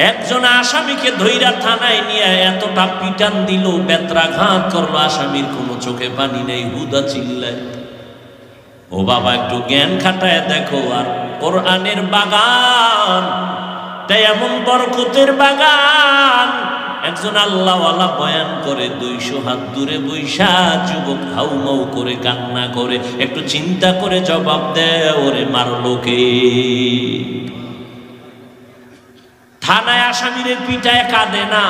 একজন আসামিকে ধইরা থানায় নিয়ে এতটা পিটান দিল, বেত্রাঘাত করলো, আসামির কোনো চোখে পানি নেই, হুদা চিল্লায়। ও বাবা, একটু জ্ঞান খাটায় দেখো। আর কোরআনের বাগান তাই এমন বরকতের বাগান, একজন আল্লাহওয়ালা বয়ান করে 200 হাত দূরে বৈশা যুবক হাউমাউ করে কান্না করে। একটু চিন্তা করে জবাব দেয়, ওরে মারলো কে? থানায় আসামিরে পিটায় কাঁদে না,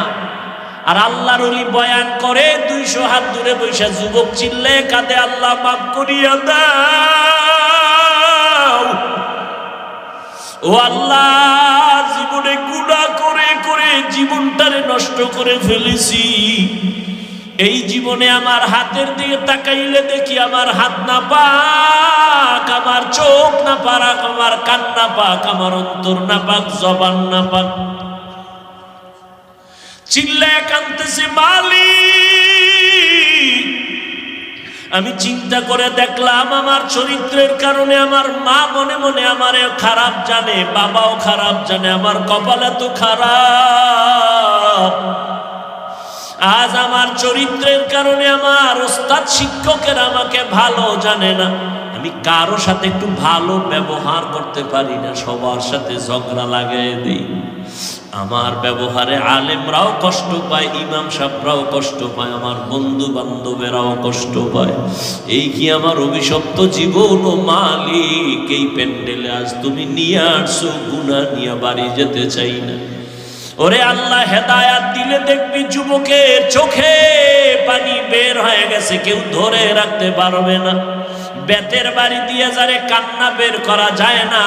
আর আল্লাহর ওলি বয়ান করে 200 হাত দূরে বৈশা যুবক চিল্লে কাঁদে, আল্লাহ মাফ করিয়া দাও। ও আল্লাহ, জীবনে গুনাহ করে করে জীবনটারে নষ্ট করে ফেলেছি। এই জীবনে আমার হাতের দিকে তাকাইলে দেখি আমার হাত না পাক, আমার চোখ না পাক, আমার কান না পাক, আমার অন্তর না পাক, জবান না পাক। চিল্লায় কাঁদতেছে, মালিক আমি চিন্তা করে দেখলাম আমার চরিত্রের কারণে আমার মা মনে মনে আমারে খারাপ জানে, বাবাও খারাপ জানে, আমার কপাল এত খারাপ। আজ আমার চরিত্রের কারণে আমার ওস্তাদ শিক্ষকের আমাকে ভালো জানে না, আমি কারো সাথে একটু ভালো ব্যবহার করতে পারি না, সবার সাথে ঝগড়া লাগাই দিই। আমার ব্যবহারে আলেমরাও কষ্ট পায়, ইমাম সাহেবরাও কষ্ট পায়, আমার বন্ধু বান্ধবেরাও কষ্ট পায়। এই কি আমার অভিশপ্ত জীবন? ও মালিক, এই প্যান্ডেলে আজ তুমি নিয়ে আসছো, গুনাহ নিয়ে বাড়ি যেতে চাই না। ওরে আল্লাহ, হেদায়াত দিলে দেখবি যুবকের চোখে পানি বের হয়ে গেছে, কেউ ধরে রাখতে পারবে না। বেতের বাড়ি দিয়ে যারে কান্না বের করা যায় না,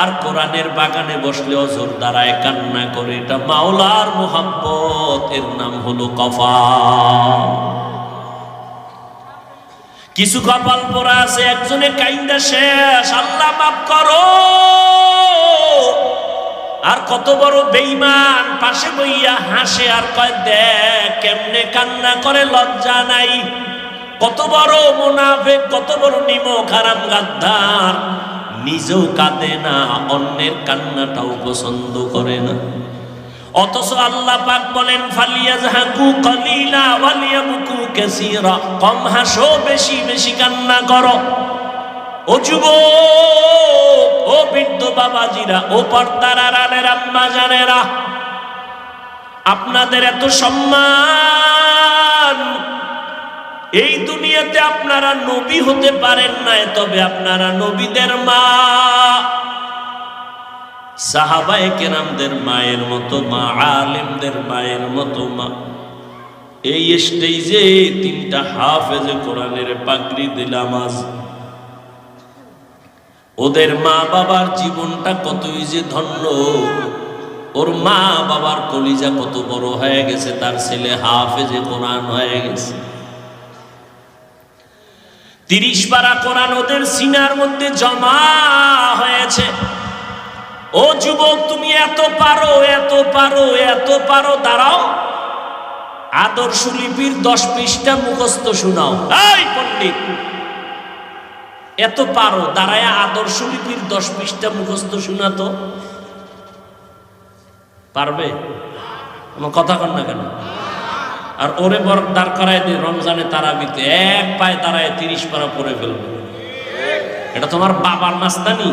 আর কোরআনের বাগানে বসলে অজর দ্বারায় কান্না করে, এটা মাওলার মুহাব্বত, এর নাম হলো কপাল। কিছু কপাল পোড়া আছে, একজনে কাইন্দা শেষ, আল্লাহ মাফ করো। আর কত বড় বেঈমান পাশে বইয়া হাসে আর কয় দেখ কেমনে কান্না করে, লজ্জা নাই। কত বড় মুনাফিক, কত বড় নিমক হারাম গাদ্দার, নিজেও কাঁদে না, অন্যের কান্নাটাও পছন্দ করে না। অথচ আল্লাহ পাক বলেন ফালিয়াজহাকু কালিলা ওয়ালিয়াবকু কাসীরা, কম হাসো, বেশি বেশি কান্না করো। ও যুবক, ও বৃদ্ধ বাবাজিরা, ও পর্দার আড়ালের আম্মা জানেরা, আপনাদের এত সম্মান, এই দুনিয়াতে আপনারা নবী হতে পারেন না, তবে আপনারা নবীদের মা, সাহাবায়ে কেরামদের মায়ের মতো মা, আলেমদের মায়ের মতো মা। এই স্টেজে 3টা হাফেজে কোরআনের পাগড়ি দিলাম আজ। ওদের মা বাবার জীবনটা কতই যে ধন্য, ওর মা বাবার কলিজা কত বড় হয়ে গেছে, তার ছেলে হাফেজে কোরআন হয়ে গেছে। 30 পারা কোরআন ওদের সিনার মধ্যে জমা হয়েছে। ও যুবক, তুমি এত পারো, এত পারো, এত পারো, দাঁড়াও, আদর্শ লিপির 10 পৃষ্ঠা মুখস্থ শোনাও। এই পণ্ডিত, এত পারো, দাঁড়ায় আদর্শ লিপির 10 পৃষ্ঠা মুখস্থ শোনাতো পারবে? আমার কথা কন না কেন? আর ওরে বড় দাঁড় করায় দিয়ে রমজানে তারাবিতে এক পায়ে দাঁড়ায় 30 পারা পড়ে ফেলবে। এটা তোমার বাবার মাস্তানি?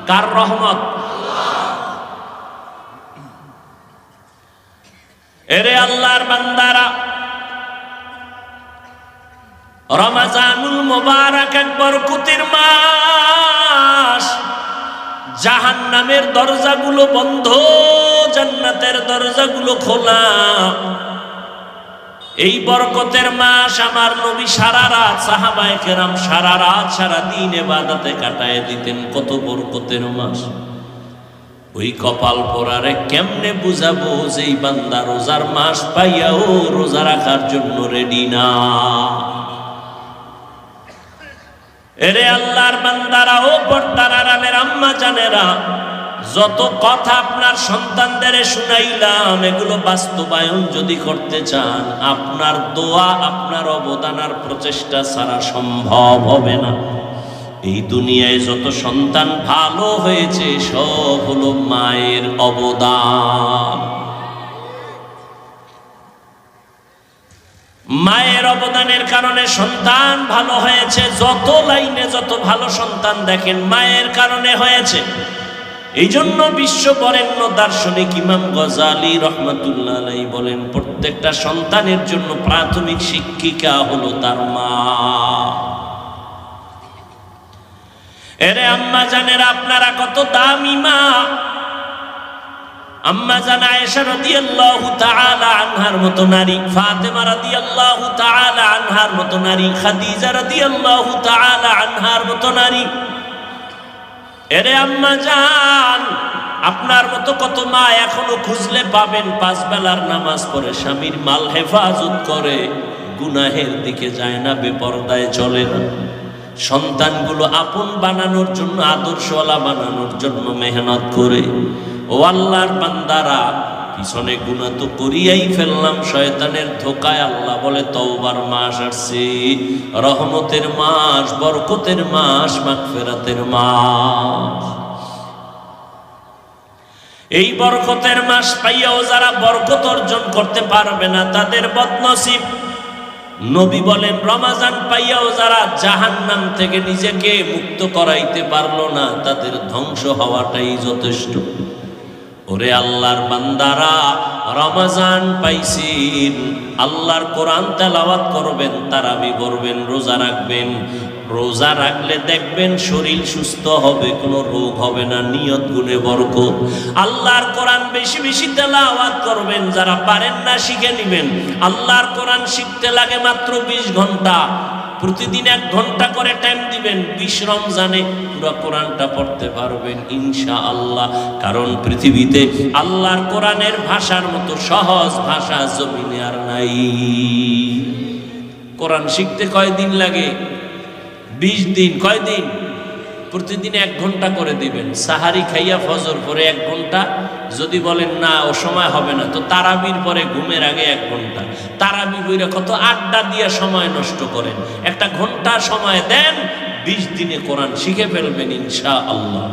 কার রহমত? এরে আল্লাহর বান্দারা, রমজানুল মুবারক এক বরকতের মাস। জাহান্নামের দরজাগুলো বন্ধ, জান্নাতের দরজাগুলো খোলা। এই বরকতের মাস আমার নবী সারা রাত, সাহাবায়ে কেরাম সারা রাত সারা দিন ইবাদতে কাটায় দিতেন। কত বরকতের মাস। ওই কপাল পোড়ারে কেমনে বুঝাবো যে এই বান্দা রোজার মাস পাইয়াও রোজা রাখার জন্য রেডি না? এরে আল্লাহর বান্দারা, ও পর্দার আড়ালের আম্মা জানেরা, যত কথা আপনার সন্তানদের শুনাইলাম, এগুলো বাস্তবায়ন যদি করতে চান, আপনার দোয়া, আপনার অবদান আর প্রচেষ্টা ছাড়া সম্ভব হবে না। এই দুনিয়ায় যত সন্তান ভালো হয়েছে সব হলো মায়ের অবদান। মায়ের অবদানের কারণে সন্তান ভালো হয়েছে। যত লাইনে যত ভালো সন্তান দেখেন মায়ের কারণে হয়েছে। এই জন্য বিশ্ব বরেণ্য দার্শনিক ইমাম গজালি রহমাতুল্লাহ আলাইহি বলেন, প্রত্যেকটা সন্তানের জন্য প্রাথমিক শিক্ষিকা হলো তার মা। এরে আম্মা জানেরা, আপনারা কত দামি মা। আম্মা জান আয়েশা রাদিয়াল্লাহু তাআলা আনহার মতো নারী, ফাতেমা রাদিয়াল্লাহু তাআলা আনহার মতো নারী, খাদিজা রাদিয়াল্লাহু তাআলা আনহার মতো নারী। এরে আম্মা জান, আপনার মতো কত মা এখনো খুঁজলে পাবেন, 5 বেলার নামাজ পড়ে, স্বামীর মাল হেফাজত করে, গুনাহের দিকে যায় না, বেপরদায় চলে না, সন্তানগুলো আপন বানানোর জন্য, আদর্শওয়ালা বানানোর জন্য মেহনত করে। ও আল্লাহর বান্দারা, পিছনে গুনাহ তো করিয়াই ফেললাম, শয়তানের ধোকায়। আল্লাহ বলে তওবার মাস আসছে, রহমতের মাস, বরকতের মাস, মাগফিরাতের মাস। এই বরকতের মাস পাইয়াও যারা বরকত অর্জন করতে পারবে না তাদের বদনসিব। নবী বলেন, রমাজান পাইয়াও যারা জাহান্নাম থেকে নিজেকে মুক্ত করাইতে পারলো না তাদের ধ্বংস হওয়াটাই যথেষ্ট। ওরে আল্লাহর বান্দারা, রমজান পাইছেন, আল্লাহর কোরআন তেলাওয়াত করবেন, তারাবি পড়বেন, রোজা রাখবেন। রোজা রাখলে দেখবেন শরীর সুস্থ হবে, কোনো রোগ হবে না, নিয়ত গুণে বরকত। আল্লাহর কোরআন বেশি বেশি তেলাওয়াত করবেন, যারা পারেন না শিখে নেবেন। আল্লাহর কোরআন শিখতে লাগে মাত্র 20 ঘন্টা, প্রতিদিন 1 ঘন্টা করে টাইম দিবেন। 20 রমজানে পুরো কোরআনটা পড়তে পারবেন ইনশাআল্লাহ। কারণ পৃথিবীতে আল্লাহর কোরআনের ভাষার মতো সহজ ভাষা জমিনে আর নাই। কোরআন শিখতে কয়দিন লাগে? 20 দিন। কয়দিন? প্রতিদিন 1 ঘন্টা করে দিবেন। সাহারি খাইয়া ফজর পরে 1 ঘন্টা, যদি বলেন না ও সময় হবে না, তো তারাবির পরে ঘুমের আগে 1 ঘন্টা। তারাবি বইরা কত আড্ডা দিয়ে সময় নষ্ট করেন, 1 ঘন্টা সময় দেন, 20 দিনে কোরআন শিখে ফেলবেন ইনশাআল্লাহ।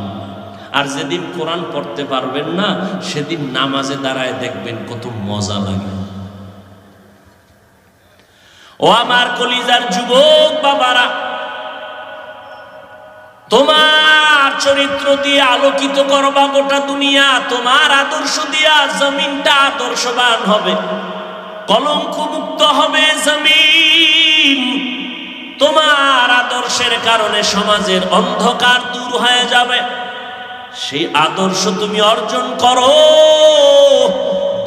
আর যেদিন কোরআন পড়তে পারবেন না সেদিন নামাজে দাঁড়ায় দেখবেন কত মজা লাগে। ও আমার কলিজার যুবক বাবারা, তোমার চরিত্র দিয়ে আলোকিত করবা গোটা দুনিয়া, তোমার আদর্শ দিয়া জমিনটা আদর্শবান হবে, কলঙ্ক মুক্ত হবে জমিন। তোমার আদর্শের কারণে সমাজের অন্ধকার দূর হয়ে যাবে। সেই আদর্শ তুমি অর্জন করো।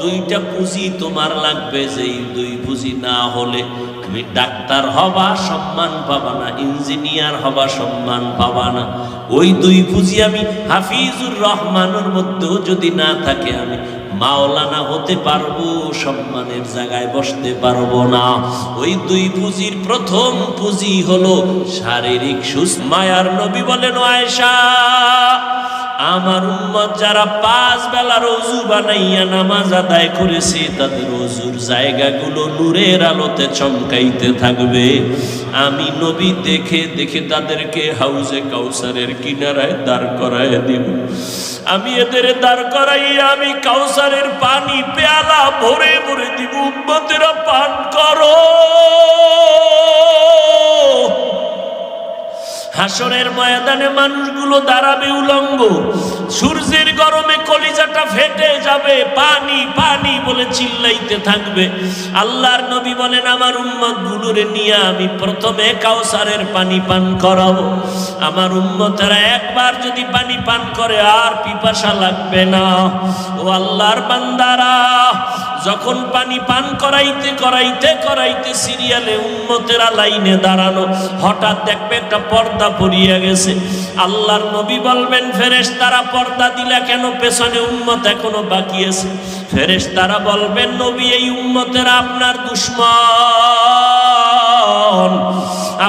2টা পুঁজি তোমার লাগবে, যেই 2 পুঁজি না হলে তুমি ডাক্তার হবা সম্মান পাবা না, ইঞ্জিনিয়ার হবা সম্মান পাবা না। ওই 2 পুঁজি আমি হাফিজুর রহমানের মধ্যেও যদি না থাকে আমি মাওলানা হতে পারবো, সম্মানের জায়গায় বসতে পারবো না। ওই 2 পুঁজির প্রথম পুঁজি হলো শারীরিক সুস্থ। মায়ার নবী বলেন, আয়েশা, আমার উম্মত যারা 5 বেলার ওযু বানাইয়া নামাজ আদায় করেছে তাদের ওযুর জায়গাগুলো নূরের আলোতে চমকাইতে থাকবে। আমি নবী দেখে দেখে তাদেরকে হাউজে কাউসারের কিনারায় দাঁড় করায় দিব। আমি এদের দাঁড় করাইয়া আমি কাউসারের পানি পেয়ালা ভরে ভরে দিব, উম্মতেরা পান করো। হাসরের ময়দানে মানুষগুলো দাঁড়াবে উলঙ্গ, সূর্যের গরমে কলিজাটা ফেটে যাবে, পানি পানি বলে চিল্লাইতে থাকবে। আল্লাহর নবী বলেন, আমার উম্মত গুলোরে নিয়ে আমি প্রথমে কাউসারের পানি পান করাবো। আমার উম্মতেরা একবার যদি পানি পান করে আর পিপাসা লাগবে না। ও আল্লাহর বান্দারা, যখন পানি পান করাইতে করাইতে করাইতে সিরিয়ালে উম্মতেরা লাইনে দাঁড়ানো, হঠাৎ দেখবে একটা পর্দা পড়িয়া গেছে। আল্লাহর নবী বলবেন, ফেরেশতারা পর্দা দিলা কেন? পেছনে উম্মত এখনো বাকি আছে। ফেরেশতারা বলবেন, নবী, এই উম্মতেরা আপনার দুশমন।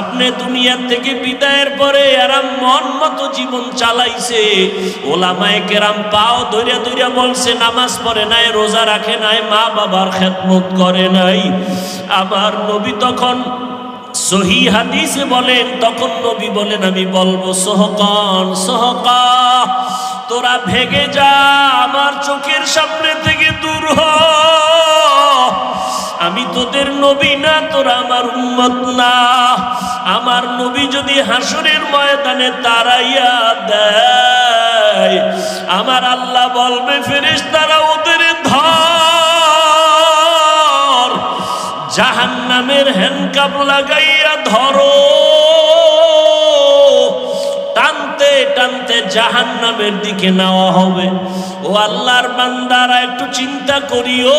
আপনি দুনিয়ার থেকে বিদায়ের পরে এরা মন মতো জীবন চালাইছে। ওলামায়ে কেরাম পাও ধইরা ধইরা বলছে, নামাজ পড়ে নাই, রোজা রাখে নাই, মা বাবার খেদমত করে নাই। আমার নবী তখন সহি হাদিসে বলেন, তখন নবী বলেন আমি বলবো সোহকন সোহকা, তোরা ভেগে যা, আমার চোখের সামনে থেকে দূর হ, আমি তোদের নবী না, তোরা আমার উম্মত না। আমার নবী যদি হাসরের ময়দানে তারাইয়া দেয়, আমার আল্লাহ বলবে ফেরেশতারা ওদের ধর, জাহান্নামের হ্যান্ডকাপ লাগাইয়া ধরো, টানতে টানতে জাহান্নামের দিকে নেওয়া হবে। ও আল্লাহর বান্দারা একটু চিন্তা করিও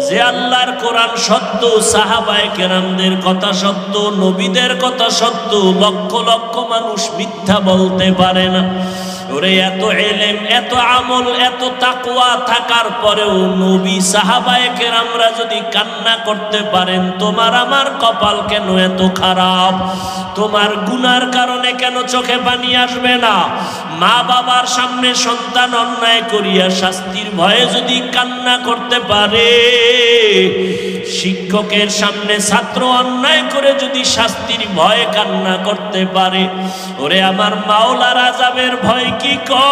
যে আল্লাহর কোরআন সত্য, সাহাবায়ে কেরামদের কথা সত্য, নবীদের কথা সত্য, লক্ষ লক্ষ মানুষ মিথ্যা বলতে পারে না। ওরে এত ইলম, এত আমল, এত তাকওয়া থাকার পরেও নবী সাহাবায়ে কেরামরা যদি কান্না করতে পারেন, তোমার আমার কপাল কেন এত খারাপ? তোমার গুনার কারণে কেন চোখে পানি আসবে না? মা বাবার সামনে সন্তান অন্যায় করিয়া শাস্তির ভয়ে যদি কান্না করতে পারে, শিক্ষকের সামনে ছাত্র অন্যায় করে যদি শাস্তির ভয়ে কান্না করতে পারে, ওরে আমার মাওলার আযাবের ভয় কি কম?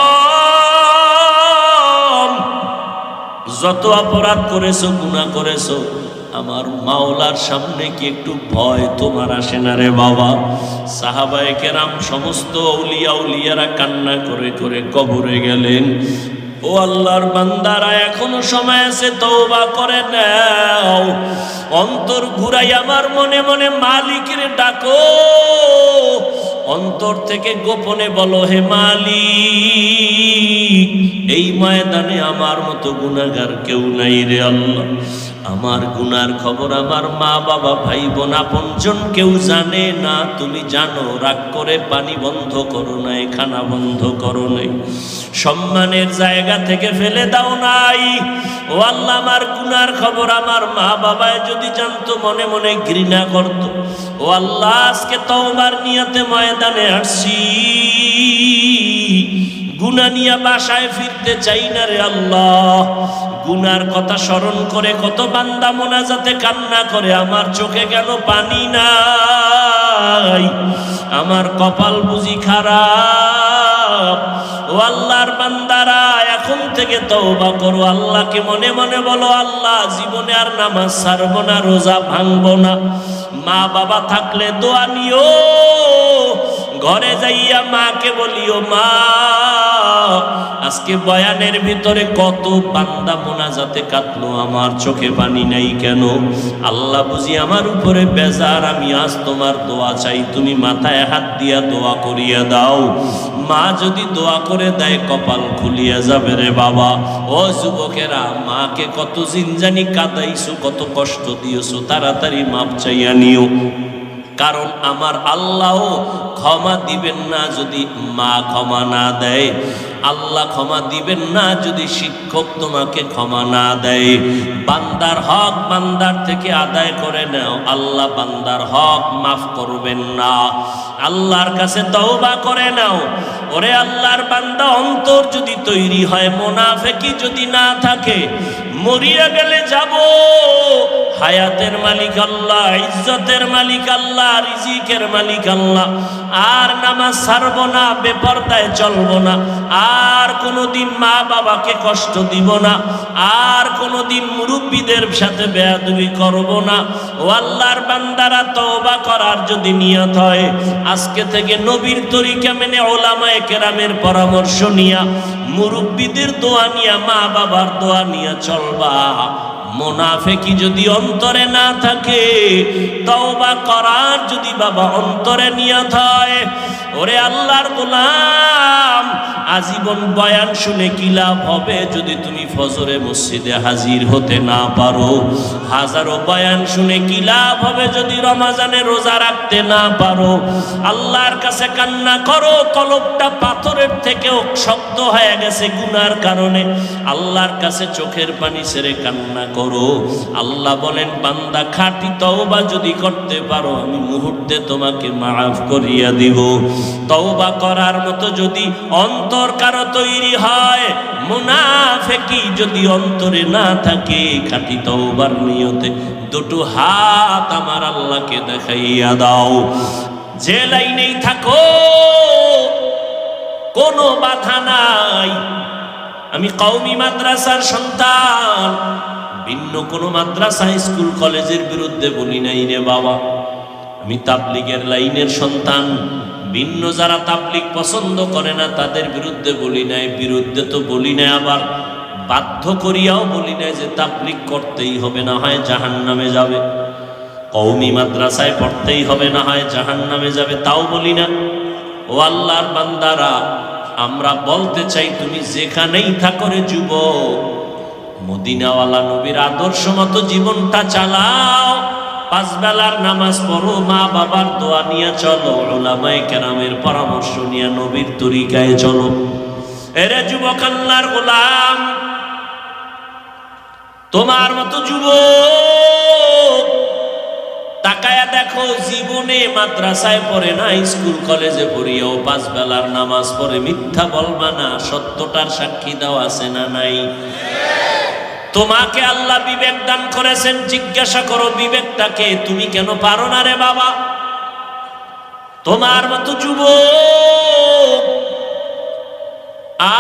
যত অপরাধ করেছো, গুনাহ করেছো, আমার মাওলার সামনে কি একটু ভয় তোমার আসে না রে বাবা? সাহাবায়ে কেরাম সমস্ত আউলিয়া উলিয়ারা কান্না করে করে কবরে গেলেন। ও আল্লাহর বান্দারা, এখনো সময় আছে, তওবা করে নাও। অন্তর ঘুরাই আমার মনে মনে মালিকের ডাকো, অন্তর থেকে গোপনে বলো, হে মালিক, এই ময়দানে আমার মতো গুনাহগার কেউ নাই রে আল্লাহ। আমার গুনার খবর আমার মা বাবা ভাই বোন আপনজন কেউ জানে না, তুমি জানো। রাগ করে পানি বন্ধ করো নাই, খানা বন্ধ করো নাই, সম্মানের জায়গা থেকে ফেলে দাও নাই। ও আল্লাহ, আমার গুনার খবর আমার মা বাবায় যদি জানতো, মনে মনে ঘৃণা করত। ও আল্লাহ, আজকে তওবার নিয়তে ময়দানে আসছি, গুনাহ নিয়ে বাসায় ফিরতে চাই না রে আল্লাহ। গুনার কথা স্মরণ করে কত বান্দা মোনাজাতে কান্না করে, আমার চোখে কেন পানি নাই? আমার কপাল বুঝি খারাপ? ও আল্লাহর বান্দারা, এখন থেকে তওবা করো, আল্লাহকে মনে মনে বলো, আল্লাহ জীবনে আর নামাজ ছাড়বো না, রোজা ভাঙবো না। মা বাবা থাকলে দোয়া নিও, ঘরে যাইয়া মাকে বলিও, মা আজকে বয়ানের ভিতরে কত বান্দা মোনাজাতে কাঁদলো, আমার চোখে পানি নাই কেন? আল্লাহ বুঝি আমার উপরে বেজার, আমি আজ তোমার দোয়া চাই, তুমি মাথায় হাত দিয়া দোয়া করিয়া দাও। মা যদি দোয়া করে দেয়, কপাল খুলিয়া যাবে রে বাবা। ও যুবকেরা, মাকে কত জিনজানি কাঁদাইছো, কত কষ্ট দিয়েছো, তাড়াতাড়ি মাপ চাইয়া নিও, কারণ আমার আল্লাহ ক্ষমা দিবেন না যদি মা ক্ষমা না দেয়। আল্লাহ ক্ষমা দিবেন না যদি শিক্ষক তোমাকে ক্ষমা না দেয়। বান্দার হক বান্দার থেকে আদায় করে নাও, আল্লাহ বান্দার হক মাফ করবেন না। আল্লাহর কাছে তওবা করে নাও। ওরে আল্লাহর বান্দা, অন্তর যদি তৈরি হয়, মুনাফিকি যদি না থাকে, মরিয়া গেলে যাব, হায়াতের মালিক আল্লাহ, ইজ্জতের মালিক আল্লাহ, রিজিকের মালিক আল্লাহ। আর নামাজ ছাড়ব না, বেপরদায় চলব না, আর কোনোদিন মা বাবাকে কষ্ট দিব না, আর কোনোদিন মুরব্বীদের সাথে বেয়াদবি করব না। ও আল্লাহর বান্দারা, তওবা করার যদি নিয়ত হয়, আজকে থেকে নবীর তরিকা মেনে, ওলামায়ে কেরামের পরামর্শ নিয়া, মুরব্বীদের দোয়া নিয়া, মা বাবার দোয়া নিয়া চলবা। মুনাফিকি যদি অন্তরে না থাকে, তওবা করার যদি বাবা অন্তরে নিয়ত হয়, ওরে আল্লাহর গোলাম, আজীবন বয়ান শুনে কি লাভ হবে যদি তুমি ফজরে মসজিদে হাজির হতে না পারো? হাজারো বয়ান শুনে কি লাভ হবে যদি রমজানে রোজা রাখতে না পারো? আল্লাহর কাছে কান্না করো, কলবটা পাথরের থেকেও শক্ত হয়ে গেছে গুনার কারণে। আল্লাহর কাছে চোখের পানি ছেড়ে কান্না করো। আল্লাহ বলেন, বান্দা খাঁটি তওবা যদি করতে পারো, আমি মুহূর্তে তোমাকে মাফ করিয়া দিব। তওবা করার মতো যদি অন্তর অন্তর কারো তৈরি হয় মুনাফিকি যদি অন্তরে না থাকে, খাঁটি তওবার নিয়তে দুটো হাত আমার আল্লাহকে দেখাইয়া দাও। যে লাইনেই থাকো কোনো বাধা নাই। আমি কওমি মাদ্রাসার সন্তান, ভিন্ন কোনো মাদ্রাসা স্কুল কলেজের বিরুদ্ধে বলি নাই রে বাবা। আমি তাবলীগের লাইনের সন্তান, ভিন্ন যারা তাবলীগ পছন্দ করে না তাদের বিরুদ্ধে বলি নাই। বিরুদ্ধে তো বলি নাই, আবার বাধ্য করিয়াও বলি নাই যে তাবলীগ করতেই হবে, না হয় জাহান্নামে যাবে। কওমি মাদ্রাসায় পড়তেই হবে, না হয় জাহান্নামে যাবে, তাও বলি না। ও আল্লাহর বান্দারা, আমরা বলতে চাই তুমি যেখানেই থাকো রে যুবক, মদিনাওয়ালা নবীর আদর্শ মতো জীবনটা চালাও। পাঁচ বেলার নামাজ পড়ো, মা বাবার দোয়া নিয়ে চলো, উলামায়ে কেরামের পরামর্শ নিয়ে নবীর তরিকায় চলো। এরে যুবক আল্লাহর গোলাম, তোমার মতো যুবক তাকায়া দেখো, জীবনে মাদ্রাসায় পড়ে না, স্কুল কলেজে পড়িয়াও পাঁচ বেলার নামাজ পড়ে। মিথ্যা বলবা না, সত্যটার সাক্ষী দাও আছে না নাই? তোমাকে আল্লাহ বিবেক দান করেছেন, জিজ্ঞাসা করো বিবেকটাকে, তুমি কেন পারো না রে বাবা? তোমার মতো যুবক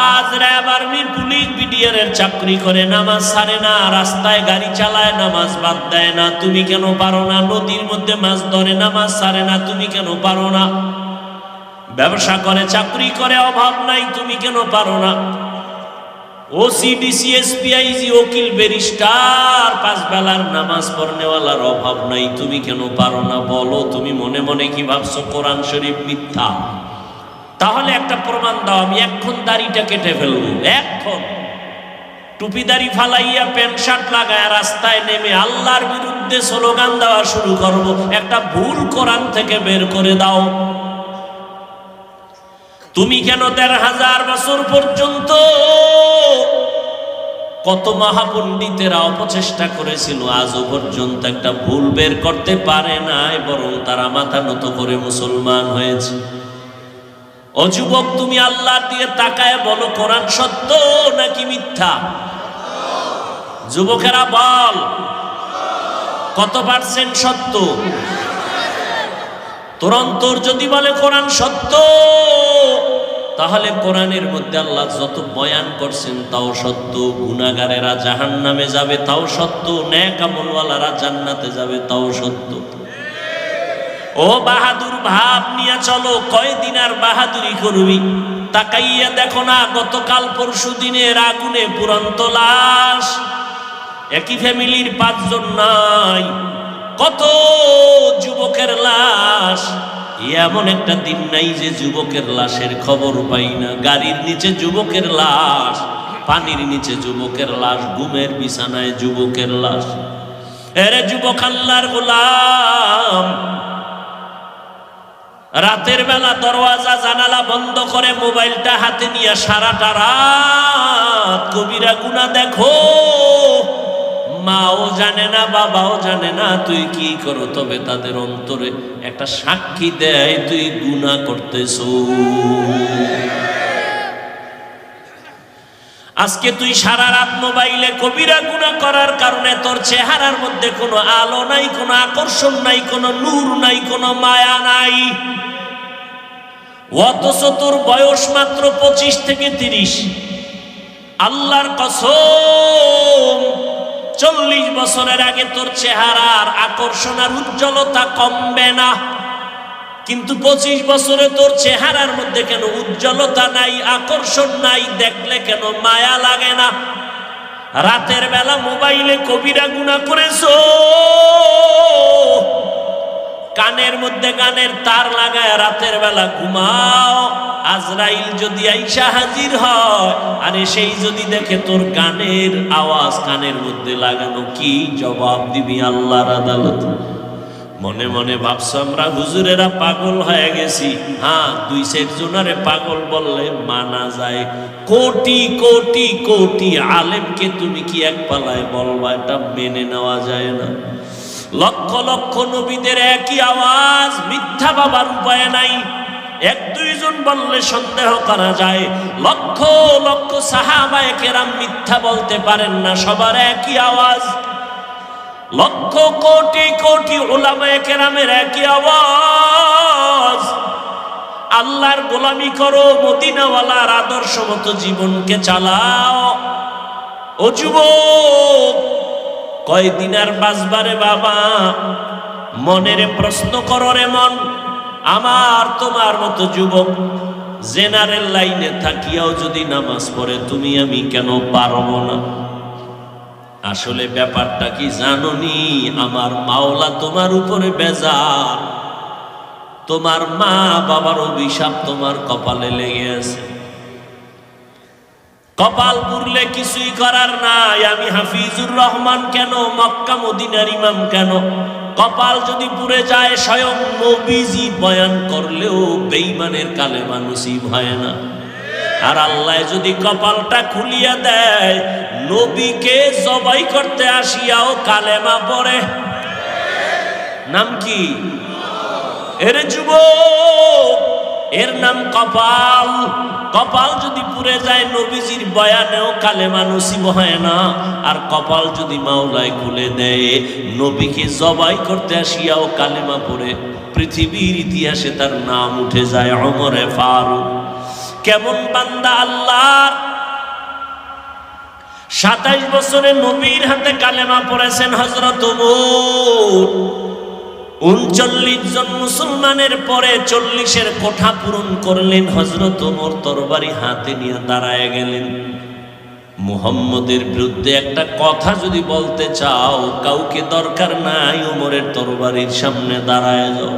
আজ র্যাব আর্মির পুলিশ বিডিআরের চাকরি করে, নামাজ ছাড়ে না, রাস্তায় গাড়ি চালায়, নামাজ বাদ দেয় না, তুমি কেন পারো না? নদীর মধ্যে মাছ ধরে, নামাজ ছাড়ে না, তুমি কেন পারো না? ব্যবসা করে, চাকরি করে, অভাব নাই, তুমি কেন পারো না? ওসি, ডিসি, এসপি, আইজি, উকিল, ব্যারিস্টার, পাঁচ বেলার নামাজ পড়নেওয়ালার অভাব নাই, তুমি কেন পারো না? বলো, তুমি মনে মনে কি ভাবছো কোরআন শরীফ মিথ্যা? তাহলে একটা প্রমাণ দাও, আমি এখন দাড়িটা কেটে ফেলবো, এখন টুপি দাড়ি ফালাইয়া প্যান্ট শার্ট লাগায় রাস্তায় নেমে আল্লাহর বিরুদ্ধে স্লোগান দেওয়া শুরু করব। একটা ভুল কোরআন থেকে বের করে দাও। তুমি কেন ১৫০০ বছর পর্যন্ত কত মহাপণ্ডিতেরা অপচেষ্টা করেছিল, আজও পর্যন্ত একটা ভুল বের করতে পারে নাই, বরং তারা মাথা নত করে মুসলমান হয়েছে। ও যুবক, তুমি আল্লাহর দিকে তাকায় বলো, কোরআন সত্য নাকি মিথ্যা? যুবকেরা বল, কত পার্সেন্ট সত্য? তোর অন্তর যদি বলে কোরআন সত্য, তাহলে কোরআনের মধ্যে আল্লাহ যত বয়ান করছেন তাও সত্য। গুনাহগারেরা জাহান্নামে যাবে তাও সত্য, নেক আমলওয়ালারা জান্নাতে যাবে তাও সত্য। ও বাহাদুর ভাব নিয়ে চলো, কয়দিন আর বাহাদুরি করবি? তাকাইয়া দেখো না, গতকাল পরশু দিনের আগুনে পুরন্ত লাশ, একই ফ্যামিলির 5 জন নাই, কত যুবকের লাশ। এমন একটা দিন নাই যে যুবকের লাশের খবর পাই না। গাড়ির নিচে যুবকের লাশ, পানির নিচে যুবকের লাশ, ঘুমের বিছানায় যুবকের লাশ। এরে যুবক আল্লাহর গোলাম, রাতের বেলা দরওয়াজা জানালা বন্ধ করে মোবাইলটা হাতে নিয়ে সারাটা রাত কবিরা গুনাহ দেখো। মাও জানে না, বাবাও জানে না তুই কি করো, তবে তাদের অন্তরে একটা সাক্ষী দেয় তুই গুনাহ করতেছো। আজকে তুই সারা রাত মোবাইলে কবিরা গুনাহ করার কারণে তোর চেহারার মধ্যে কোনো আলো নাই, কোনো আকর্ষণ নাই, কোনো নূর নাই, কোনো মায়া নাই। অথচ তোর বয়স মাত্র 25 থেকে 30। আল্লাহর কসম, 40 বছরের আগে তোর চেহারার আকর্ষণ আর উজ্জ্বলতা কমবে না, কিন্তু 25 বছরে তোর চেহারার মধ্যে কেন উজ্জ্বলতা নাই, আকর্ষণ নাই, দেখলে কেন মায়া লাগে না? রাতের বেলা মোবাইলে কবিরা গুনাহ করেছো, কানের মধ্যে গানের তার লাগায় রাতের বেলা ঘুমাও। আজরাইল যদি আইসা হাজির হয়, আরে সেই যদি দেখে তোর গানের আওয়াজ কানের মধ্যে লাগানো, কি জবাব দিবি আল্লাহর আদালতে? মনে মনে ভাবছো আমরা হুজুরেরা পাগল হয়ে গেছি। হ্যাঁ, 2 জনারে পাগল বললে মানা যায়, কোটি কোটি কোটি আলেমকে তুমি কি এক পালায় বলবা? এটা মেনে নেওয়া যায় না। লক্ষ লক্ষ নবীদের একই আওয়াজ, মিথ্যা বাবার উপায় নাই। 1-2 দুইজন বললে সন্দেহ করা যায়। লক্ষ লক্ষ সাহাবায়ে কেরাম মিথ্যা বলতে পারেন না, সবার একই আওয়াজ। লক্ষ কোটি কোটি উলামায়ে কেরামের একই আওয়াজ, আল্লাহর গোলামি করো, মদিনাওয়ালার আদর্শ মতো জীবনকে চালাও। ও যুবক, কয়দিন আর বাঁচবারে বাবা? মনের প্রশ্ন করো রে মন। আমার তোমার মতো যুবক জেনারেল লাইনে থাকিয়াও যদি নামাজ পড়ে, তুমি আমি কেন পারবো না? আসলে ব্যাপারটা কি জানোনি? আমার মাওলা তোমার উপরে বেজার, তোমার মা বাবার অভিশাপ তোমার কপালে লেগে আছে। কপাল পুরলে কিছুই করার নাই। আমি হাফিজুর রহমান কেন, মক্কা মদিনার ইমাম কেন, কপাল যদি পুড়ে যায় স্বয়ং নবীজি বয়ান করলেও বেঈমানের কালেমা নসিব হয় না। আর আল্লাহ যদি কপালটা খুলিয়া দেয়, নবীকে জবাই করতে আসিয়াও কালেমা পড়ে। নাম কি? এর যুবক, এর নাম কপাল। কপাল যদি পুড়ে যায়, নবীজির বয়ানেও কালেমা নসিব হয় না। আর কপাল যদি মাওলায় খুলে দেয়, নবীকে জবাই করতে আসিয়াও কালেমা পড়ে, পৃথিবীর ইতিহাসে তার নাম উঠে যায় ওমরে ফারুক। কেমন বান্দা আল্লাহর! 27 বছরে নবীর হাতে কালেমা পড়েছেন হযরত ওমর। 39 জন মুসলমানের পরে 40-এর কোঠা পূরণ করলেন হযরত ওমর। তরবারি হাতে নিয়ে দাঁড়ায় গেলেন। মুহাম্মদের বিরুদ্ধে একটা কথা যদি বলতে চাও, কাউকে দরকার নাই, ওমরের তরবারির সামনে দাঁড়ায় যাও।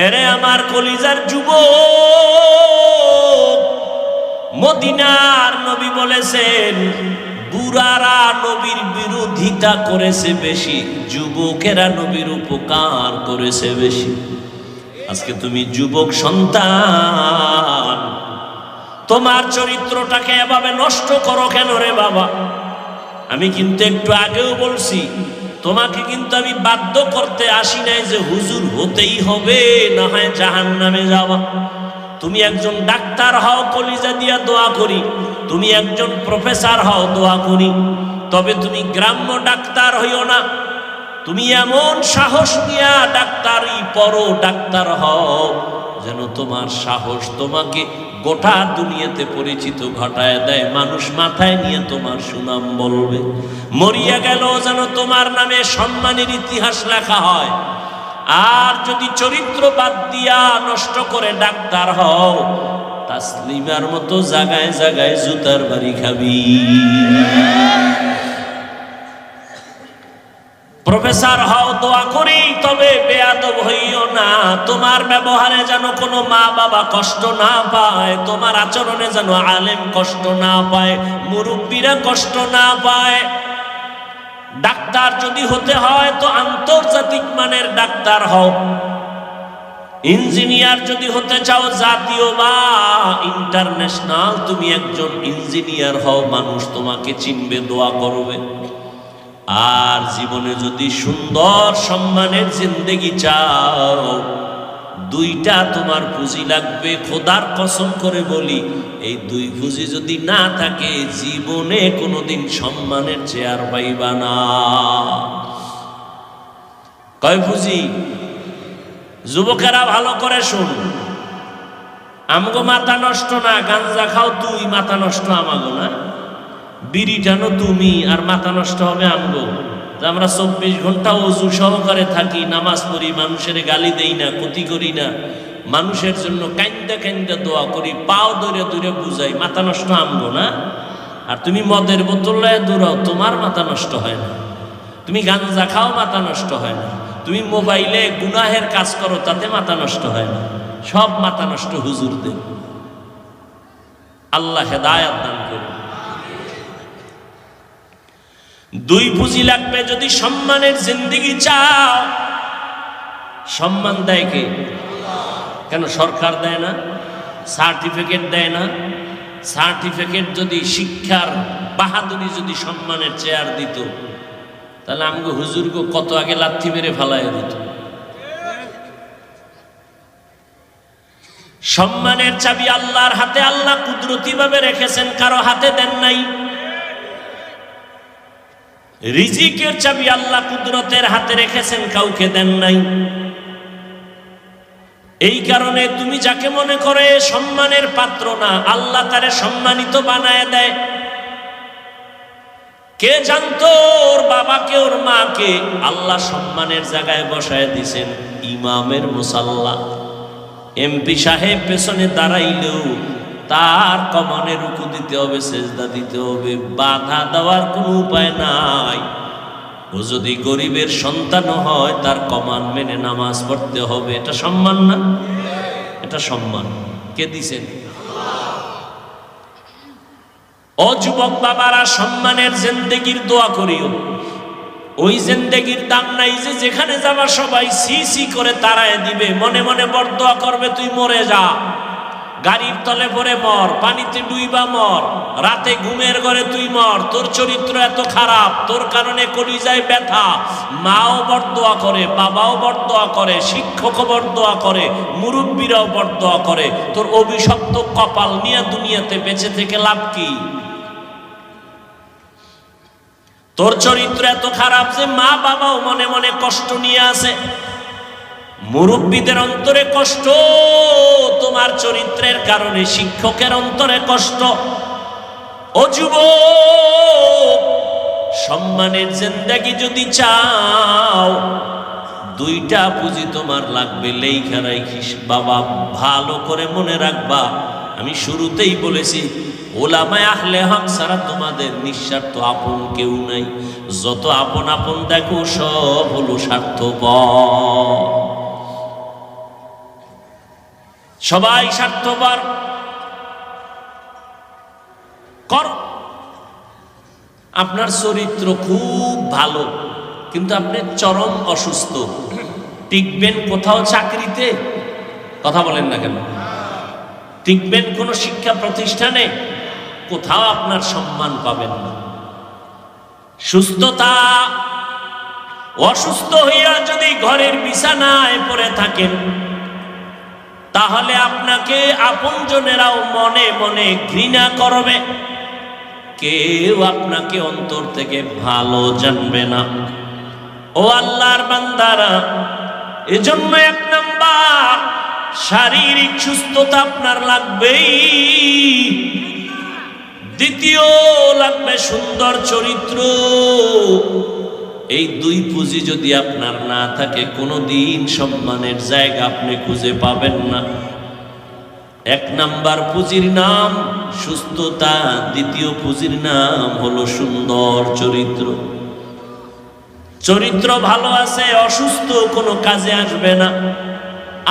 এরে আমার কলিজার যুবক, মদিনার নবী বলেছেন, বুড়ারা নবীর বিরোধিতা করেছে বেশি, যুবকেরা নবীর উপকার করেছে বেশি। আজকে তুমি যুবক সন্তান, তোমার চরিত্রটাকে এভাবে নষ্ট করো কেন রে বাবা? আমি কিন্তু একটু আগেও বলছি, তোমাকে কিন্তু আমি বাধ্য করতে আসি নাই যে হুজুর হতেই হবে, না হয় জাহান্নামে যাওয়া। তুমি একজন ডাক্তার হও, কলিজা দিয়া দোয়া করি। তুমি একজন প্রফেসর হও, দোয়া করি। তবে তুমি গ্রাম্য ডাক্তার হইও না। তুমি এমন সাহস নিয়া ডাক্তারি পড়ো, ডাক্তার হও, যেন তোমার সাহস তোমাকে গোটা দুনিয়াতে পরিচিত ঘটায় দেয়। মানুষ মাথায় নিয়ে তোমার সুনাম বলবে। মরিয়া গেল যেন তোমার নামে সম্মানের ইতিহাস লেখা হয়। আর যদি চরিত্র বাদ দিয়া নষ্ট করে ডাক্তার হও, তাসলিমার মতো জায়গায় জায়গায় জুতার বাড়ি খাবি। প্রফেসর হও, দোয়া করি, তবে বেয়াদব হইও না। তোমার ব্যবহারে যেন কোনো মা বাবা কষ্ট না পায়, তোমার আচরণে যেন আলেম কষ্ট না পায়, মুরব্বীরা কষ্ট না পায়। ডাক্তার যদি হতে হয় তো আন্তর্জাতিক মানের ডাক্তার হও। ইঞ্জিনিয়ার যদি হতে চাও, জাতীয় বা ইন্টারন্যাশনাল, তুমি একজন ইঞ্জিনিয়ার হও, মানুষ তোমাকে চিনবে, দোয়া করবে। আর জীবনে যদি সুন্দর সম্মানের জিন্দেগি চাও, দুইটা তোমার পুঁজি লাগবে। খোদার কসম করে বলি, এই দুই পুঁজি যদি না থাকে, জীবনে কোনোদিন সম্মানের চেয়ার পাইবা না। কয় পুঁজি? যুবকেরা ভালো করে শুন, আমগো মাথা নষ্ট না, গাঞ্জা খাও তুই, মাথা নষ্ট আমাগো না। বিড়ি টানো তুমি, আর মাথা নষ্ট হবে আমগো। আমরা 24 ঘন্টা ওযু সহকারে থাকি, নামাজ পড়ি, মানুষের গালি দেই না, ক্ষতি করি না, মানুষের জন্য কান্দা কান্দা দোয়া করি, পাও ধরে ধরে বুঝাই, মাথা নষ্ট আমগো না। আর তুমি মদের বোতল লয়ে দৌড়াও, তোমার মাথা নষ্ট হয় না। তুমি গাঞ্জা খাও, মাথা নষ্ট হয় না। তুমি মোবাইলে গুনাহের কাজ করো, তাতে মাথা নষ্ট হয় না। সব মাথা নষ্ট হুজুরদের। আল্লাহ হেদায়েত দান করুন। দুই পুঁজি লাগবে যদি সম্মানের জিন্দেগি চাও। সম্মান দেয় কে? কেন সরকার দেয় না? সার্টিফিকেট দেয় না? সার্টিফিকেট যদি শিক্ষার বাহাদুরি যদি সম্মানের চেয়ার দিত, তাহলে আমাকে হুজুরকে কত আগে লাথি মেরে ফালাইয়া দিত। সম্মানের চাবি আল্লাহর হাতে, আল্লাহ কুদরতি ভাবে রেখেছেন, কারো হাতে দেন নাই। রিজিকের চাবি আল্লাহ কুদরতের হাতে রেখেছেন, কাউকে দেন নাই। এই কারণে তুমি যাকে মনে করে সম্মানের পাত্র না, আল্লাহ তারে সম্মানিত বানায় দেয়। কে জানতো ওর বাবাকে ওর মাকে আল্লাহ সম্মানের জায়গায় বসায় দিছেন? ইমামের মুসাল্লা। এমপি সাহেব পেছনে দাঁড়াইলেও তার কমানে রুকু দিতে হবে, সেজদা দিতে হবে, বাধা দেওয়ার কোনো উপায় নাই। ও যদি গরিবের সন্তান হয় তার কমান মেনে নামাজ পড়তে হবে। এটা সম্মান না? এটা সম্মান। কে দিছেন? ও যুবক বাবারা, সম্মানের জিন্দেগির দোয়া করিও। ওই জিন্দেগির দাম নাই যে যেখানে যাবা সবাই সি সি করে তাড়ায় দিবে, মনে মনে বরদোয়া করবে তুই মরে যা, গাড়ির তলে পড়ে মর, পানিতে ডুইবা মর, রাতে ঘুমের ঘরে তুই মর, তোর চরিত্র এত খারাপ, তোর কারণে কলিজায় ব্যথা। মাও বরদোয়া করে, বাবাও বরদোয়া করে, শিক্ষকও বরদোয়া করে, মুরব্বীরাও বরদোয়া করে। তোর অভিশপ্ত কপাল নিয়ে দুনিয়াতে বেঁচে থেকে লাভ কি? তোর চরিত্র এত খারাপ যে মা বাবাও মনে মনে কষ্ট নিয়ে আসে, মুরব্বীদের অন্তরে কষ্ট, তোমার চরিত্রের কারণে শিক্ষকের অন্তরে কষ্ট। ও যুবক, সম্মানের জিন্দেগি যদি চাও, দুইটা পুঁজি তোমার লাগবে, লেখা রাখিস বাবা, ভালো করে মনে রাখবা। আমি শুরুতেই বলেছি, ওলামায়ে আহলে হক ছাড়া তোমাদের নিঃস্বার্থ আপন কেউ নাই। যত আপন আপন দেখো সব হলো স্বার্থপর, সবাই স্বার্থপর। কর আপনার চরিত্র খুব ভালো, কিন্তু আপনি চরম অসুস্থ, টিকবেন কোথাও চাকরিতে? কথা বলেন না কেন? টিকবেন কোন শিক্ষা প্রতিষ্ঠানে? কোথাও আপনার সম্মান পাবেন না। সুস্থতা, অসুস্থ হইয়া যদি ঘরের বিছানায় পড়ে থাকেন, তাহলে আপনাকে আপনজনেরাও মনে মনে ঘৃণা করবে, কেউ আপনাকে অন্তর থেকে ভালো জানবে না। ও আল্লাহর বান্দারা, এজন্য এক নাম্বার শারীরিক সুস্থতা আপনার লাগবেই, দ্বিতীয় লাগবে সুন্দর চরিত্র। এই দুই পুঁজি যদি আপনার না থাকে, কোনোদিন সম্মানের জায়গা আপনি খুঁজে পাবেন না। এক নাম্বার পুঁজির নাম সুস্থতা, দ্বিতীয় পুঁজির নাম হলো সুন্দর চরিত্র। চরিত্র ভালো আছে, অসুস্থ কোনো কাজে আসবে না।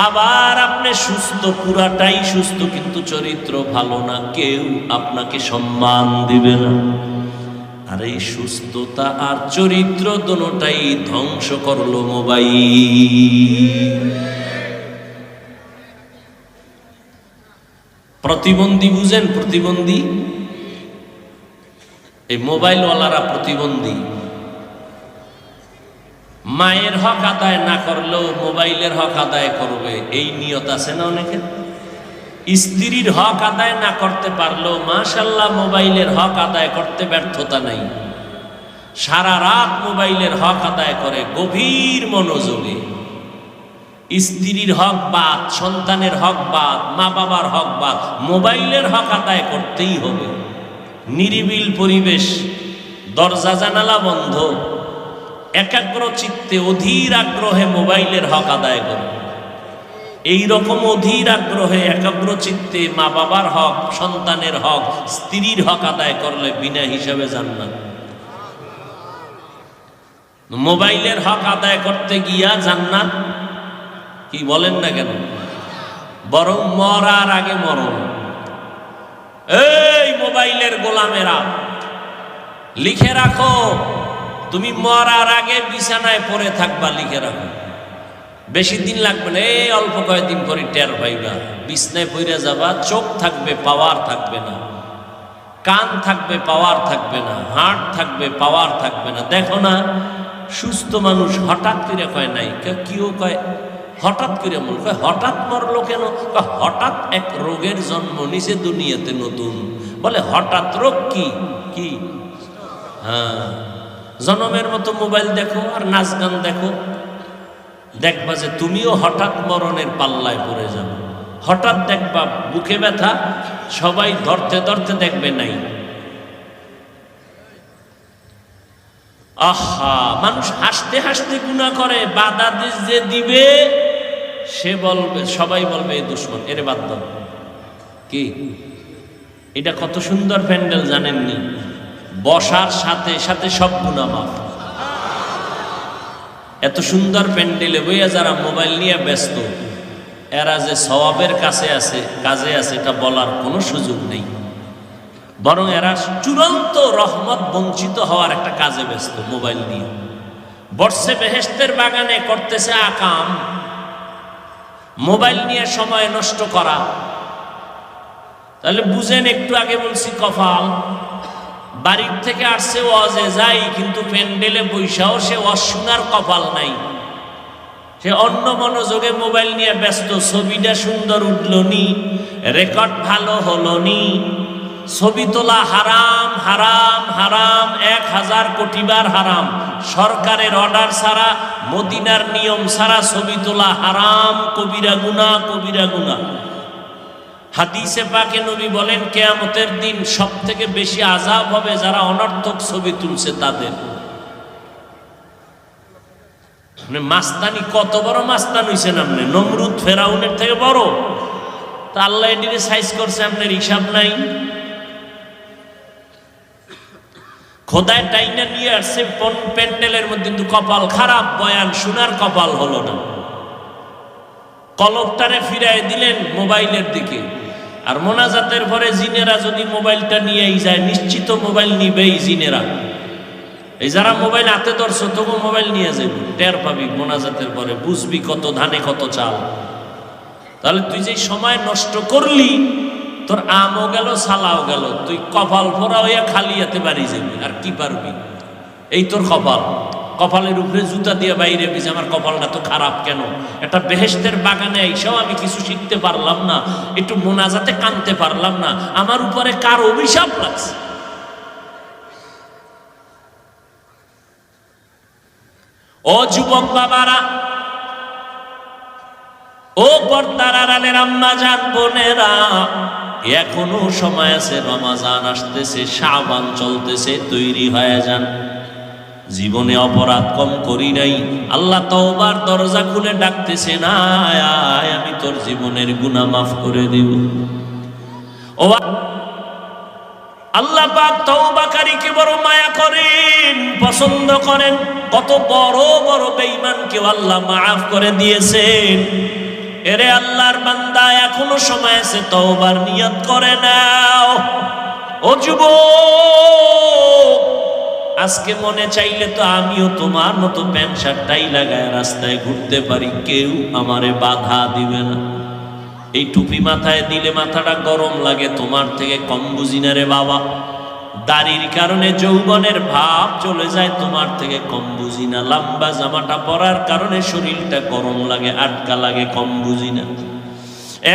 আবার আপনি সুস্থ, পুরাটাই সুস্থ, কিন্তু চরিত্র ভালো না, কেউ আপনাকে সম্মান দিবে না। আর এই সুস্থতা আর চরিত্র দুটোটাই ধ্বংস করলো মোবাইল। প্রতিবন্ধী বুঝেন? প্রতিবন্ধী, এই মোবাইলওয়ালারা প্রতিবন্ধী। মায়ের হক আদায় না করলেও মোবাইলের হক আদায় করবে, এই নিয়ত আছে না অনেকের। স্ত্রীর হক আদায় না করতে পারলেও মাশাআল্লাহ মোবাইলের হক আদায় করতে ব্যর্থতা নাই। সারা রাত মোবাইলের হক আদায় করে গভীর মনোযোগে। স্ত্রীর হক বাদ, সন্তানের হক বাদ, মা বাবার হক বাদ, মোবাইলের হক আদায় করতেই হবে। নিরিবিল পরিবেশ, দরজা জানালা বন্ধ, একাগ্র চিত্তে অধীর আগ্রহে মোবাইলের হক আদায় করে। এই রকম অধীর আগ্রহে একাগ্র চিত্তে মা বাবার হক, সন্তানের হক, স্ত্রীর হক আদায় করলে বিনা হিসাবে জান্নাত। মোবাইলের হক আদায় করতে গিয়া জান্নাত কি বলেন না কেন? বরং মরার আগে মরণ। এই মোবাইলের গোলামেরা, লিখে রাখো, তুমি মরার আগে বিছানায় পড়ে থাকবা, লিখে রাখো। বেশি দিন লাগবে না, এই অল্প কয়েকদিন পরে টের পাইবা। বিছনায় পড়ে যাবা, চোখ থাকবে, পাওয়ার থাকবে না, কান থাকবে, পাওয়ার থাকবে না, হার্ট থাকবে, পাওয়ার থাকবে না। দেখো না, সুস্থ মানুষ হঠাৎ করে কয় নাই, কেউ কয় হঠাৎ করে মন কয় হঠাৎ মরলো কেন? হঠাৎ এক রোগের জন্ম নিছে দুনিয়াতে নতুন। বলে হঠাৎ রোগ কি? কি? হ্যাঁ, জনমের মতো মোবাইল দেখো আর নাচ গান দেখো, দেখবা যে তুমিও হঠাৎ মরণের পাল্লায় পড়ে যাবে। হঠাৎ দেখবা বুকে ব্যথা, সবাই ধরতে ধরতে দেখবে নাই। আহা, মানুষ হাসতে হাসতে গুনাহ করে, বাধা যে দিবে সে বলবে, সবাই বলবে এই দুশ্মন, এরে বাদ দাও। কি এটা কত সুন্দর প্যান্ডেল জানেননি? বসার সাথে সাথে সব গুনাহ মাফ। এত সুন্দর প্যান্ডেলে বইয়া যারা মোবাইল নিয়ে ব্যস্ত, এরা যে সওয়াবের কাজে আছে এটা বলার কোনো সুযোগ নেই, বরং এরা চূড়ান্ত রহমত বঞ্চিত হওয়ার একটা কাজে ব্যস্ত। মোবাইল নিয়ে বসছে বেহেশতের বাগানে, করতেছে আকাম। মোবাইল নিয়ে সময় নষ্ট করা, তাহলে বুঝেন, একটু আগে বলছি কপাল। বাড়ির থেকে আসছে ওয়াজে যাই, কিন্তু প্যান্ডেলে বৈশাও সে ওয়াজ শোনার কপাল নাই, সে অন্য মনোযোগে মোবাইল নিয়ে ব্যস্ত। ছবিটা সুন্দর উঠলো নি, রেকর্ড ভালো হলো নি, ছবি তোলা হারাম হারাম হারাম, 1000 কোটি বার হারাম। সরকারের অর্ডার ছাড়া, মদিনার নিয়ম ছাড়া ছবি তোলা হারাম, কবিরা গুনাহ, কবিরা গুনাহ। হাদিসে পাকে নবী বলেন কিয়ামতের দিন সব থেকে বেশি আযাব হবে যারা অনর্থক ছবি তুলছে তাদের। মানে মাস্তানি, কত বড় মাস্তান হইছেন আপনি, নমরুদ ফেরাউনের থেকে বড়। তা আল্লাহ এটিকে সাইজ করছে, আপনার হিসাব নাই। খোদায় টাইনা নিয়ে আসছে প্যান্ডেলের মধ্যে, কিন্তু কপাল খারাপ, বয়ান শোনার কপাল হলো না। কলবটারে ফিরাই দিলেন মোবাইলের দিকে। আর মোনাজাতের পরে জিনেরা যদি মোবাইলটা নিয়েই যায়, নিশ্চিত মোবাইল নিবেই জিনেরা। এই যারা মোবাইল হাতে ধরছো, তবু মোবাইল নিয়ে যাবি, টের পাবি মোনাজাতের পরে, বুঝবি কত ধানে কত চাল। তাহলে তুই যে সময় নষ্ট করলি, তোর আমও গেল, সালাও গেল, তুই কপাল ভরা হইয়া খালি হাতে বাড়ি যাবি, আর কি পারবি? এই তোর কপাল। কপালের উপরে জুতা দিয়ে বাইরে বিজে, আমার কপালটা তো খারাপ কেন? একটা বেহেশতের বাগানে এইসব আমি কিছু শিখতে পারলাম না, একটু মোনাজাতে কানতে পারলাম না, আমার উপরে কার অভিশাপ লাগছে। ও যুবক বাবারা, ও পর্দার আড়ালের আম্মা জান বোনেরা, এখনো সময় আছে, রমাজান আসতেছে, শাবান চলতেছে, তৈরি হয়ে যান। জীবনে অপরাধ কম করি নাই, আল্লাহ তওবার দরজা খুলে ডাকতেছে, না আয়, আমি তোর জীবনের গুনাহ মাফ করে দেব। ও আল্লাহ পাক তওবাকারীকে বড় মায়া করেন, পছন্দ করেন। কত বড় বড় বেঈমানকেও আল্লাহ মাফ করে দিয়েছেন। এরে আল্লাহর বান্দা, এখনো সময় আছে, তওবার নিয়ত করে নাও। ও যুবক, আজকে মনে চাইলে তো আমিও তোমার মতো প্যান্ট শার্টটাই লাগায় রাস্তায় ঘুরতে পারি, কেউ আমারে বাধা দিবে না। এই টুপি মাথায় দিলে মাথাটা গরম লাগে, তোমার থেকে কম বুঝি না রে বাবা। দাড়ির কারণে যৌবনের ভাব চলে যায়, তোমার থেকে কম বুঝি না। লম্বা জামাটা পরার কারণে শরীরটা গরম লাগে, আটকা লাগে, কম বুঝি না।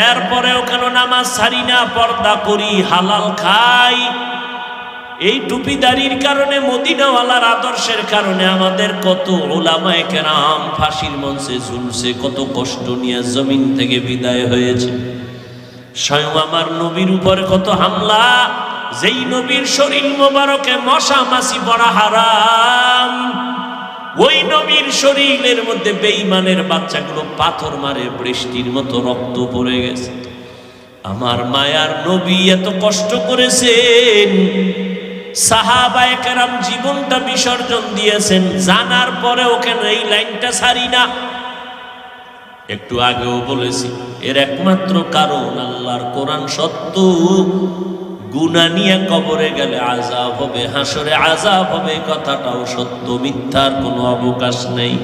এরপরেও কেন নামাজ ছাড়ি না, পর্দা করি, হালাল খাই। এই টুপি দাড়ির কারণে, মদিনাওয়ালার আদর্শের কারণে আমাদের কত উলামায়ে কেরাম ফাঁসির মঞ্চে ঝুলছে, কত কষ্ট নিয়ে জমিন থেকে বিদায় হয়েছে। স্বয়ং আমার নবীর উপরে কত হামলা, যেই নবীর শরীর মোবারকে মশা মাছি পড়া হারাম, ওই নবীর শরীরের মধ্যে বেঈমানের বাচ্চাগুলো পাথর মারে, বৃষ্টির মতো রক্ত পড়ে গেছে। আমার মায়ার নবী এত কষ্ট করেছেন, সাহাবায়ে কেরাম জীবনটা বিসর্জন দিয়েছেন, জানার পরেও কেন এই লাইনটা ছাড়ি না। একটু আগেও বলেছি, এর একমাত্র কারণ আল্লাহর কোরআন সত্য। গুনাহ নিয়ে কবরে গেলে আযাব হবে, হাসরে আযাব হবে, কথাটাও সত্য, মিথ্যার কোনো অবকাশ নেই।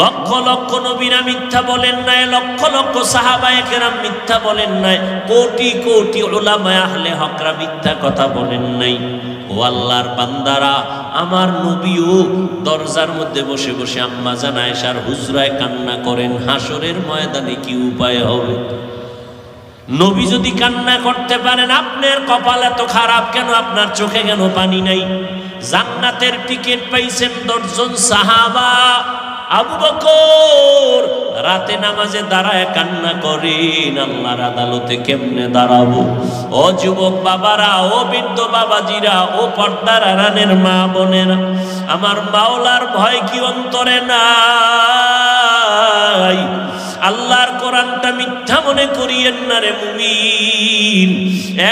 লক্ষ লক্ষ নবীরা মিথ্যা বলেন নাই, লক্ষ লক্ষ সাহাবায়ে কেরাম মিথ্যা বলেন নাই, কোটি কোটি উলামায়ে আহলে হকরা মিথ্যা কথা বলেন নাই। ও আল্লাহর বান্দারা, আমার নবীও দরজার মধ্যে বসে বসে আম্মা জান আয়েশার হুজরায় কান্না করেন। হাসরের ময়দানে কি উপায় হবে? নবী যদি কান্না করতে পারেন, আপনার কপাল এত খারাপ কেন? আপনার চোখে কেন পানি নাই? জান্নাতের টিকিট পাইছেন 10 জন সাহাবা। আবু বকর রাতে নামাজে দাঁড়ায় কান্না করেন, আল্লাহর আদালতে কেমনে দাঁড়াবো? ও যুবক বাবারা, ও বৃদ্ধ বাবাজিরা, ও পর্দার আড়ালের মা বোনেরা, আমার মাওলার ভয় কি অন্তরে নাই? আল্লাহর কোরআনটা মিথ্যা মনে করিয়েন না রে মুমিন।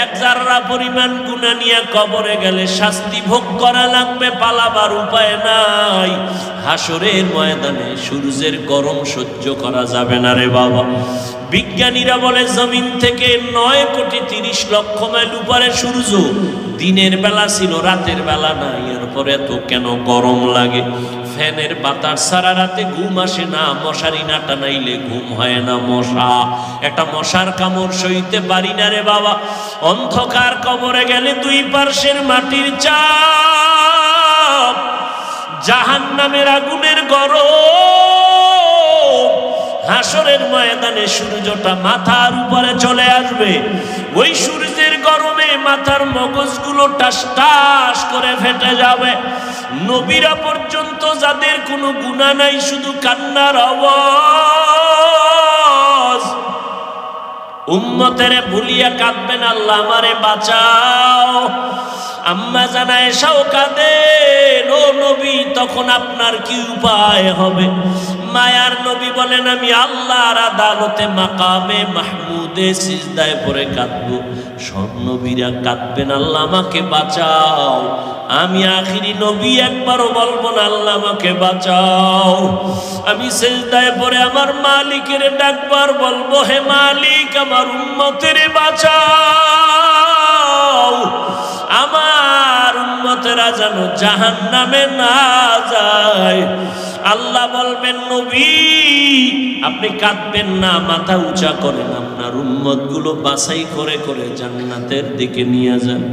এক জাররা পরিমাণ গুনাহ নিয়ে কবরে গেলে শাস্তি ভোগ করা লাগবে, পালাবার উপায় নাই। হাসরের ময়দানে সূর্যের গরম সহ্য করা যাবে না রে বাবা। বিজ্ঞানীরা বলে জমিন থেকে 9,30,00,000 মাইল উপরে সূর্য। দিনের বেলা ছিল, রাতের বেলা নাই। এরপরে এত কেন গরম লাগে? ফ্যানের বাতাস সারা রাতে ঘুম আসে না, মশারি না টানাইলে ঘুম হয় না। মশা, একটা মশার কামড় সইতে পারি না রে বাবা। অন্ধকার কবরে গেলে 2 পার্শ্বের মাটির চাপ, জাহান্নামের আগুনের গরম। হাসরের ময়দানে সূর্যটা মাথার উপরে চলে আসবে। ওই সূর্যের গরমে মাথার মগজগুলো টাস টাস করে ফেটে যাবে। নবীরা পর্যন্ত, যাদের কোনো গুনাহ নাই, শুধু কান্নার আওয়াজ। উম্মতেরে ভুলিয়া কাঁদবেন, আল্লাহ আমারে বাঁচাও। আম্মা জান আয়েশাও কাঁদেন, ও নবী, তখন আপনার কি উপায় হবে? মায়ার নবী বলেন, আমি আল্লাহর আদালতে মাকামে মাহমুদে সিজদায় পড়ে কাঁদবো। সব নবীরা কাঁদবেন, আল্লাহ আমাকে বাঁচাও। আমি আখিরি নবী, একবারও বলবো না আল্লাহ আমাকে বাঁচাও। আমি সিজদায় পড়ে আমার মালিকের ডাকবার বলবো, হে মালিক, আমার উম্মতের বাঁচাও। আমার উম্মতেরা যেন জাহান্নামে না যায়। আল্লাহ বলবেন, নবী আপনি কাঁদবেন না, মাথা উঁচা করেন, আপনার উম্মতগুলো বাছাই করে করে জান্নাতের দিকে নিয়ে যান।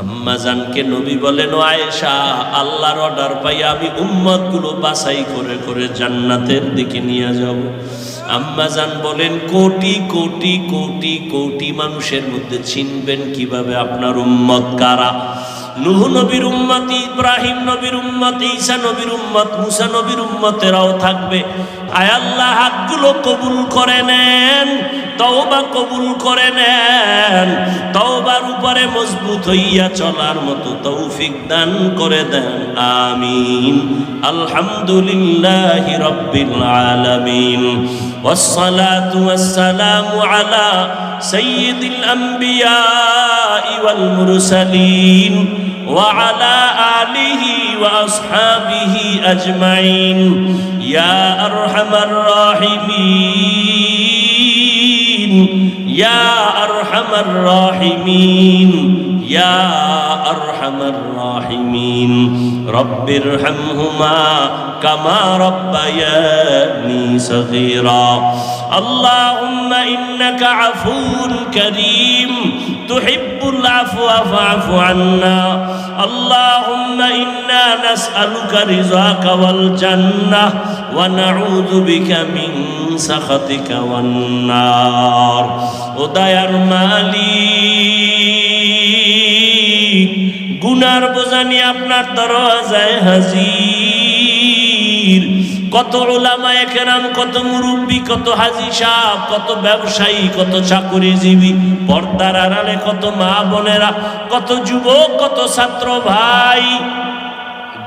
আম্মা জানকে নবী বলেন, ও আয়েশা, আল্লাহর অর্ডার পাই আমি উম্মতগুলো বাছাই করে করে জান্নাতের দিকে নিয়ে যাব। আম্মা জান বলেন, কোটি কোটি কোটি কোটি মানুষের মধ্যে চিনবেন কিভাবে আপনার উম্মত কারা? নূহ নবীর উম্মত, ইব্রাহিম নবীর উম্মত, ঈসা নবীর উম্মত, মুসা নবীর উম্মতেরাও থাকবে। আয় আল্লাহ, হাতগুলো কবুল করে নেন, তওবা কবুল করে নেন, তওবার উপরে মজবুত হইয়া চলার মতো তৌফিক দান করে দেন, আমিন। আলহামদুলিল্লাহি রাব্বিল আলামিন, ওয়াসসালাতু ওয়াসসালামু আলা সাইয়্যিদিল আম্বিয়া ওয়াল মুরসালিন ওয়া আলা আলিহি ওয়া আসহাবিহি আজমাইন, ইয়া আরহামার রাহিমিন, ইয়া আরহামার রাহিমিন, ইয়া আরহামার রাহিমিন। রব্বিরহামহুমা কামা রব্বায়ানি সগীরা। আল্লাহুম্মা ইন্নাকা আফুউন কারীম তুহিব্বুল আফওয়া ফা'ফু আন্না। আল্লাহুম্মা ইন্না নাসআলুকা রিযাকা ওয়াল জান্নাহ ওয়া নাউযু বিকা মিন সাখাতিকা ওয়ান নার। ও দয়ার মালিক, গুনার বোঝা নিয়ে আপনার দরজায় হাজির। কত উলামায়ে কেরাম, কত মুরব্বী, কত হাজী সাহেব, কত ব্যবসায়ী, কত চাকরিজীবী, পর্দার আড়ালে কত মা বোনেরা, কত যুবক, কত ছাত্র ভাই,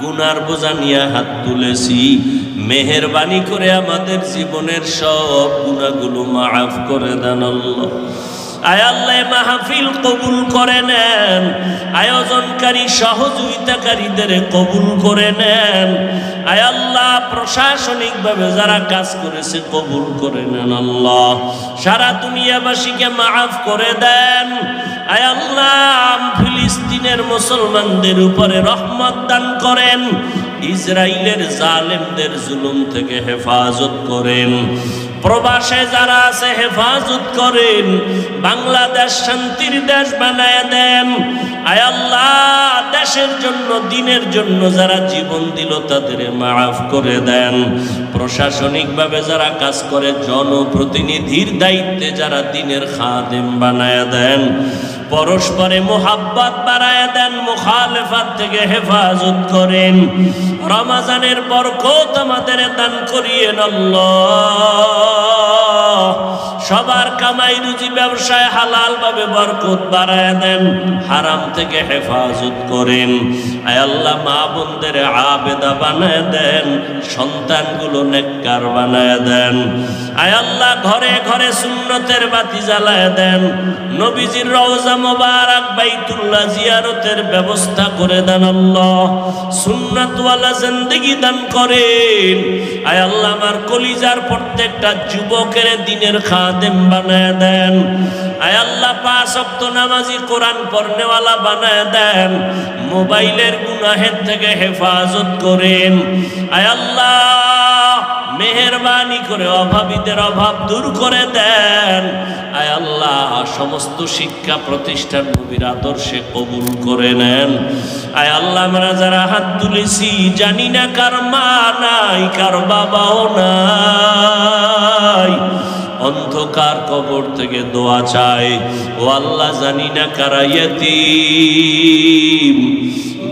গুনার বোঝা নিয়ে হাত তুলেছি। মেহেরবানি করে আমাদের জীবনের সব গুনাহগুলো মাফ করে দেন আল্লাহ। আয় আল্লাহ, মাহফিল কবুল করে নেন, আয়োজনকারী সহযোগিতাকারীদের কবুল করে নেন। আয় আল্লাহ, প্রশাসনিকভাবে যারা কাজ করেছে কবুল করে নেন আল্লাহ। সারা দুনিয়াবাসীকে মাফ করে দেন। আয় আল্লাহ, ফিলিস্তিনের মুসলমানদের উপরে রহমত দান করেন, ইসরায়েলের জালেমদের জুলুম থেকে হেফাজত করেন। প্রবাসে যারা আছে হেফাজত করেন, বাংলাদেশ শান্তির দেশ বানায় দেন। আয় আল্লাহ, দেশের জন্য দিনের জন্য যারা জীবন দিল তাদের মাফ করে দেন। প্রশাসনিকভাবে যারা কাজ করে, জনপ্রতিনিধির দায়িত্বে যারা দিনের খাদেম বানায় দেন। পরস্পরে মোহাব্বত বাড়ায় দেন, মুখালেফাত থেকে হেফাজত করেন। রমজানের বরকত আমাদের দান করিয়েন আল্লাহ। সবার কামাই রুজি ব্যবসায় হালাল ভাবে বরকত বাড়ায় দেন, হারাম থেকে হেফাজত করেন। আয় আল্লাহ, মা বোনদের আবেদা বানায় দেন, সন্তানগুলো নেককার বানায় দেন। আয় আল্লাহ, ঘরে ঘরে সুন্নতের বাতি জ্বালায় দেন। নবীজির রওজা মোবারক বাইতুল্লাহ জিয়ারতের ব্যবস্থা করে দেন আল্লাহ। সুন্নাতওয়ালা জিন্দেগি দান করেন। আয় আল্লাহ, আমার কলিজার প্রত্যেকটা যুবকের দিনের খাদেম বানায় দেন। আয় আল্লাহ, 5 ওয়াক্ত নামাজি, কোরআন পড়নেওয়ালা বানায় দেন। মোবাইলের গুনাহের থেকে হেফাজত করেন। আয় আল্লাহ, মেহেরবানি করে অভাবীদের অভাব দূর করে দেন। আয় আল্লাহ, সমস্ত শিক্ষা প্রতিষ্ঠান নবীর আদর্শে কবুল করে নেন। আয় আল্লাহ, আমরা যারা হাত তুলেছি জানি না কার মা নাই, কার বাবাও নাই, অন্ধকার কবর থেকে দোয়া চাই। ও আল্লাহ, জানি না কারা ইয়তীম,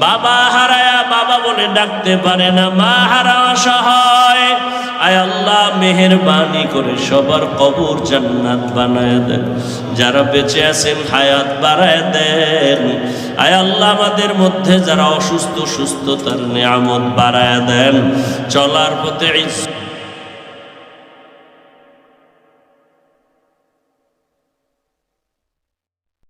বাবা হারায়া বাবা বলে ডাকতে পারে না, মা হারা অসহায়। আয় আল্লাহ, মেহেরবানি করে সবার কবর জান্নাত বানায় দেন। যারা বেঁচে আছেন হায়াত বাড়ায় দেন। আয় আল্লাহ, আমাদের মধ্যে যারা অসুস্থ সুস্থতার নিয়ামত বাড়ায় দেন। চলার পথে